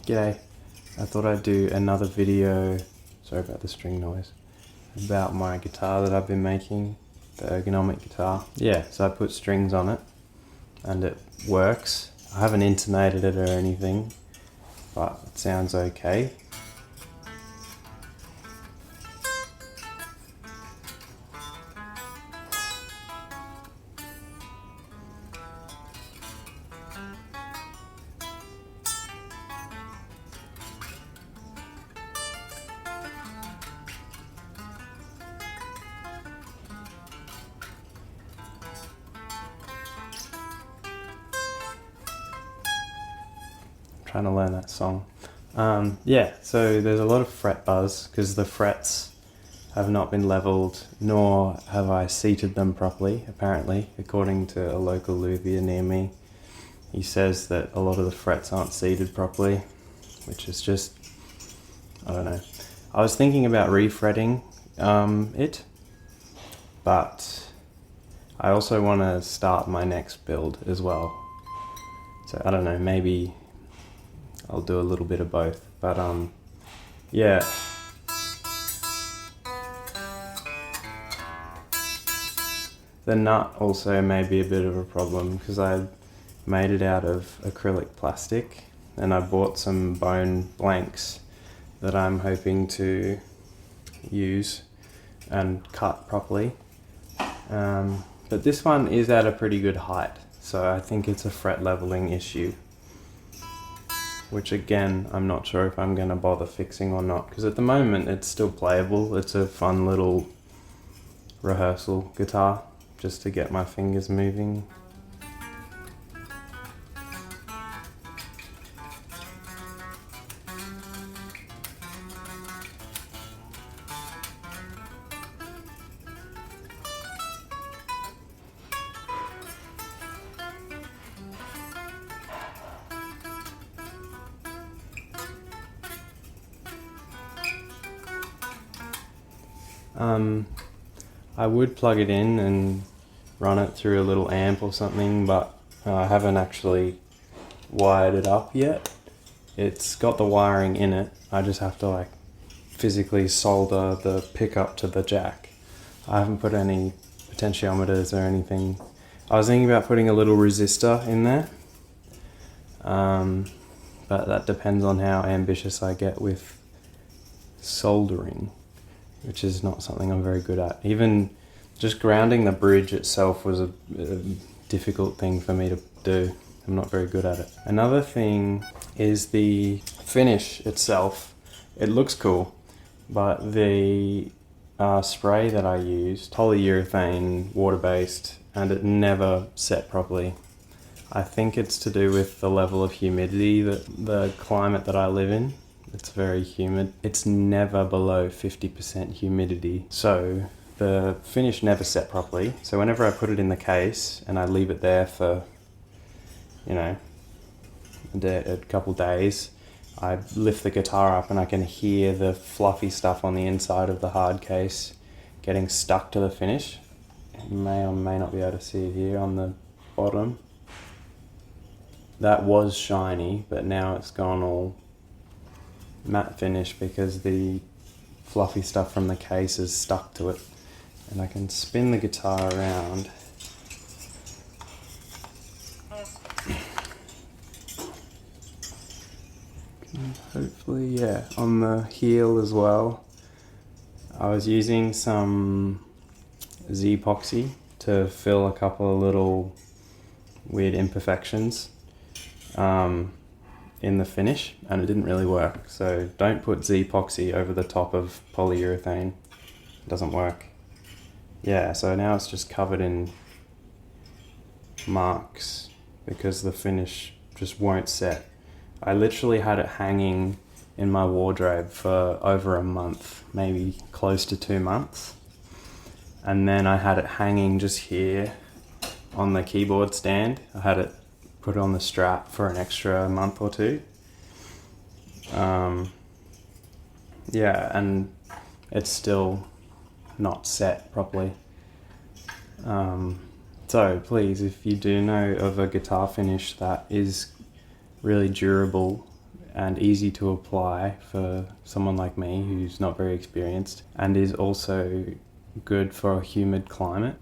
G'day. I thought I'd do another video, sorry about the string noise, about my guitar that I've been making, the Ergonomic guitar. Yeah, so I put strings on it and it works. I haven't intonated it or anything, but it sounds okay. Trying to learn that song. Yeah, so there's a lot of fret buzz because the frets have not been leveled, nor have I seated them properly, apparently, according to a local luthier near me. He says that a lot of the frets aren't seated properly, which is just, I don't know. I was thinking about refretting it, but I also want to start my next build as well. So I don't know, maybe I'll do a little bit of both, but yeah. The nut also may be a bit of a problem because I made it out of acrylic plastic and I bought some bone blanks that I'm hoping to use and cut properly. But this one is at a pretty good height, so I think it's a fret leveling issue, which again, I'm not sure if I'm going to bother fixing or not, because at the moment it's still playable. It's a fun little rehearsal guitar just to get my fingers moving. I would plug it in and run it through a little amp or something, but I haven't actually wired it up yet. It's got the wiring in it. I just have to like physically solder the pickup to the jack. I haven't put any potentiometers or anything. I was thinking about putting a little resistor in there, but that depends on how ambitious I get with soldering, which is not something I'm very good at. Even just grounding the bridge itself was a difficult thing for me to do. I'm not very good at it. Another thing is the finish itself. It looks cool, but the spray that I used, polyurethane, water-based, and it never set properly. I think it's to do with the level of humidity that the climate that I live in. It's very humid. It's never below 50% humidity. So the finish never set properly. So whenever I put it in the case and I leave it there for, you know, a couple days, I lift the guitar up and I can hear the fluffy stuff on the inside of the hard case getting stuck to the finish. You may or may not be able to see it here on the bottom. That was shiny, but now it's gone all matte finish because the fluffy stuff from the case is stuck to it. And I can spin the guitar around. And hopefully, yeah, on the heel as well. I was using some Z-epoxy to fill a couple of little weird imperfections in the finish, and it didn't really work. So don't put Z-epoxy over the top of polyurethane. It doesn't work. Yeah, so now it's just covered in marks because the finish just won't set. I literally had it hanging in my wardrobe for over a month, maybe close to 2 months. And then I had it hanging just here on the keyboard stand. I had it put on the strap for an extra month or two. Yeah, and it's still not set properly. So please, if you do know of a guitar finish that is really durable and easy to apply for someone like me who's not very experienced, and is also good for a humid climate,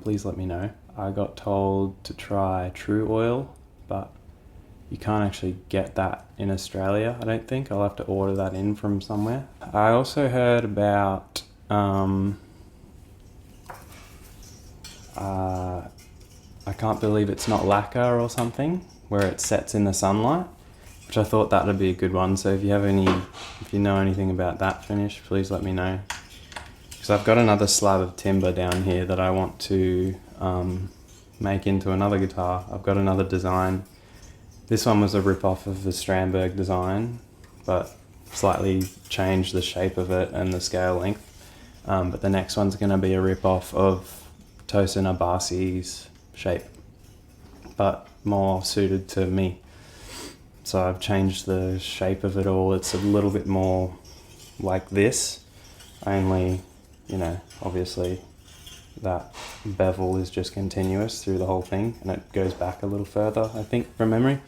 please let me know. I got told to try True Oil, but you can't actually get that in Australia, I don't think. I'll have to order that in from somewhere. I also heard about I can't believe it's not lacquer or something, where it sets in the sunlight, which I thought that would be a good one. So if you know anything about that finish, please let me know. Because I've got another slab of timber down here that I want to make into another guitar. I've got another design. This one was a rip-off of the Strandberg design, but slightly changed the shape of it and the scale length. But the next one's going to be a rip-off of Tosin Abasi's shape, but more suited to me. So I've changed the shape of it all. It's a little bit more like this, only, you know, obviously that bevel is just continuous through the whole thing, and it goes back a little further, I think, from memory.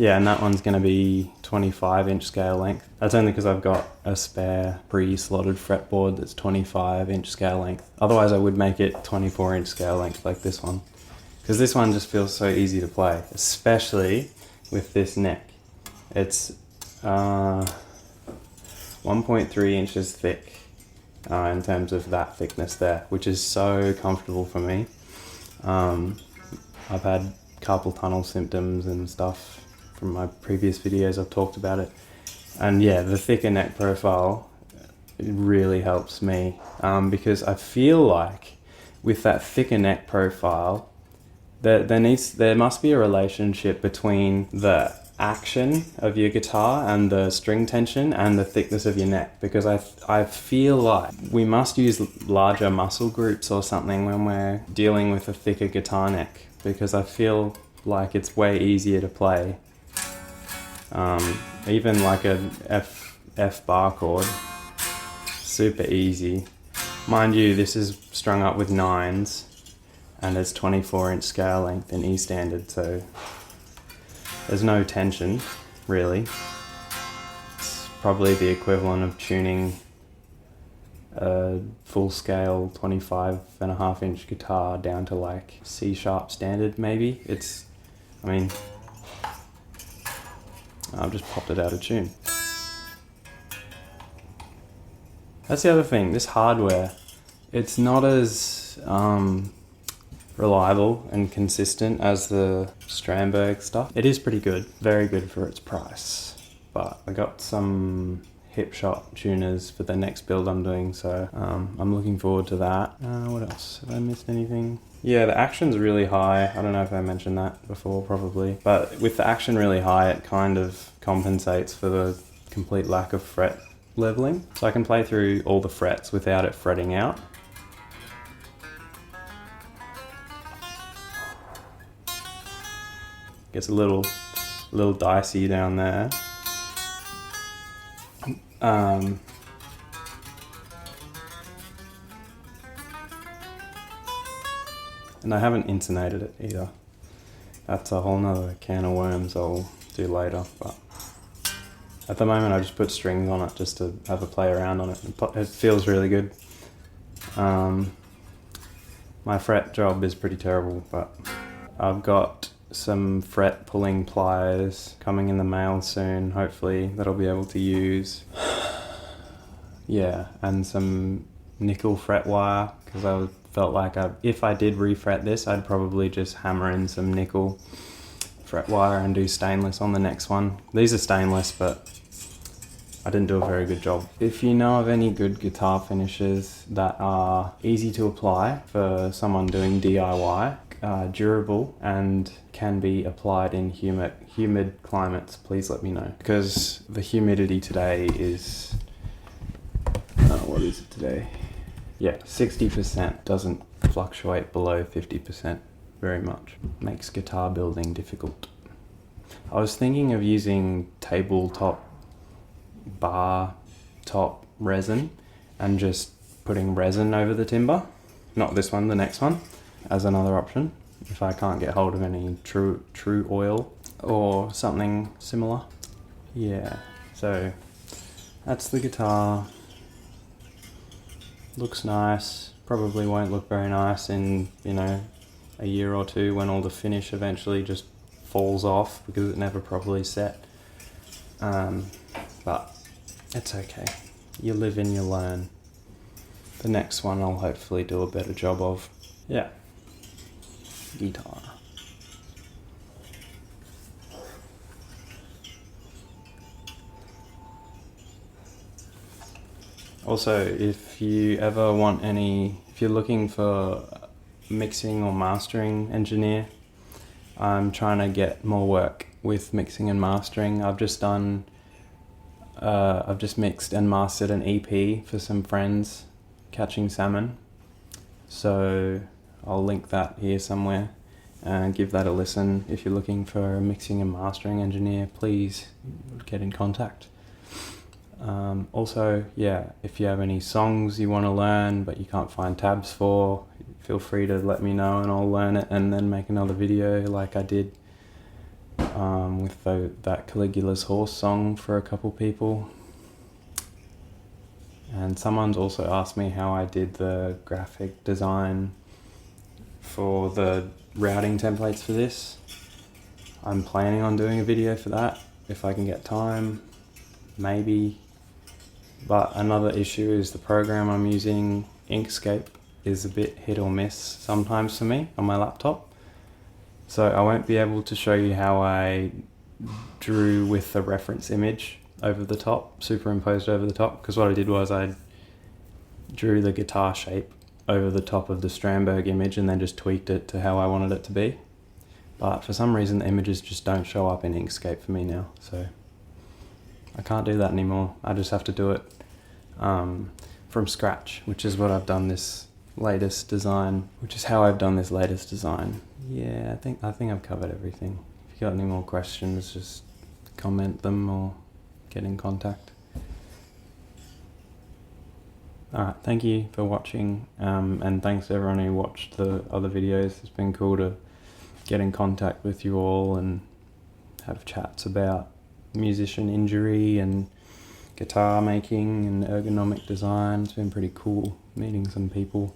Yeah, and that one's going to be 25-inch scale length. That's only because I've got a spare pre-slotted fretboard that's 25-inch scale length. Otherwise, I would make it 24-inch scale length like this one, because this one just feels so easy to play, especially with this neck. It's 1.3 inches thick in terms of that thickness there, which is so comfortable for me. I've had carpal tunnel symptoms and stuff from my previous videos. I've talked about it, and yeah, the thicker neck profile, it really helps me, because I feel like with that thicker neck profile, there must be a relationship between the action of your guitar and the string tension and the thickness of your neck, because I feel like we must use larger muscle groups or something when we're dealing with a thicker guitar neck, because I feel like it's way easier to play. Even like a F bar chord, super easy. Mind you, this is strung up with 9s and it's 24-inch scale length in E standard, so there's no tension really. It's probably the equivalent of tuning a full scale 25.5-inch guitar down to like C sharp standard maybe. I've just popped it out of tune. That's the other thing, this hardware, it's not as reliable and consistent as the Strandberg stuff. It is pretty good, very good for its price, but I got some hip shot tuners for the next build I'm doing, so I'm looking forward to that. What else? Have I missed anything? Yeah, the action's really high. I don't know if I mentioned that before, probably. But with the action really high, it kind of compensates for the complete lack of fret leveling. So I can play through all the frets without it fretting out. Gets a little dicey down there. And I haven't insulated it either. That's a whole nother can of worms I'll do later, but at the moment I just put strings on it just to have a play around on it. It feels really good. My fret job is pretty terrible, but I've got some fret pulling pliers coming in the mail soon, hopefully, that I'll be able to use. Yeah, and some nickel fret wire, because I felt like if I did refret this, I'd probably just hammer in some nickel fret wire and do stainless on the next one. These are stainless, but I didn't do a very good job. If you know of any good guitar finishes that are easy to apply for someone doing DIY, durable and can be applied in humid climates, please let me know, because the humidity today is what is it today? Yeah, 60%. Doesn't fluctuate below 50% very much. Makes guitar building difficult. I was thinking of using tabletop bar top resin and just putting resin over the timber. Not this one, the next one, as another option, if I can't get hold of any true oil or something similar. yeah, so that's the guitar. Looks nice. Probably won't look very nice in, you know, a year or two when all the finish eventually just falls off because it never properly set. But it's okay. You live and you learn. The next one I'll hopefully do a better job of. Yeah. Guitar. Also, if you ever want if you're looking for mixing or mastering engineer, I'm trying to get more work with mixing and mastering. I've just mixed and mastered an EP for some friends catching salmon. So I'll link that here somewhere and give that a listen. If you're looking for a mixing and mastering engineer, please get in contact. Also, yeah, if you have any songs you want to learn but you can't find tabs for, feel free to let me know and I'll learn it and then make another video like I did with that Caligula's Horse song for a couple people. And someone's also asked me how I did the graphic design for the routing templates for this. I'm planning on doing a video for that if I can get time, maybe. But another issue is the program I'm using, Inkscape, is a bit hit or miss sometimes for me on my laptop. So I won't be able to show you how I drew with the reference image over the top, superimposed over the top, because what I did was I drew the guitar shape over the top of the Strandberg image and then just tweaked it to how I wanted it to be. But for some reason the images just don't show up in Inkscape for me now, so I can't do that anymore. I just have to do it from scratch, which is what I've done this latest design, Yeah, I think I've covered everything. If you got any more questions, just comment them or get in contact. Alright, thank you for watching, and thanks to everyone who watched the other videos. It's been cool to get in contact with you all and have chats about musician injury and guitar making and ergonomic design. It's been pretty cool meeting some people.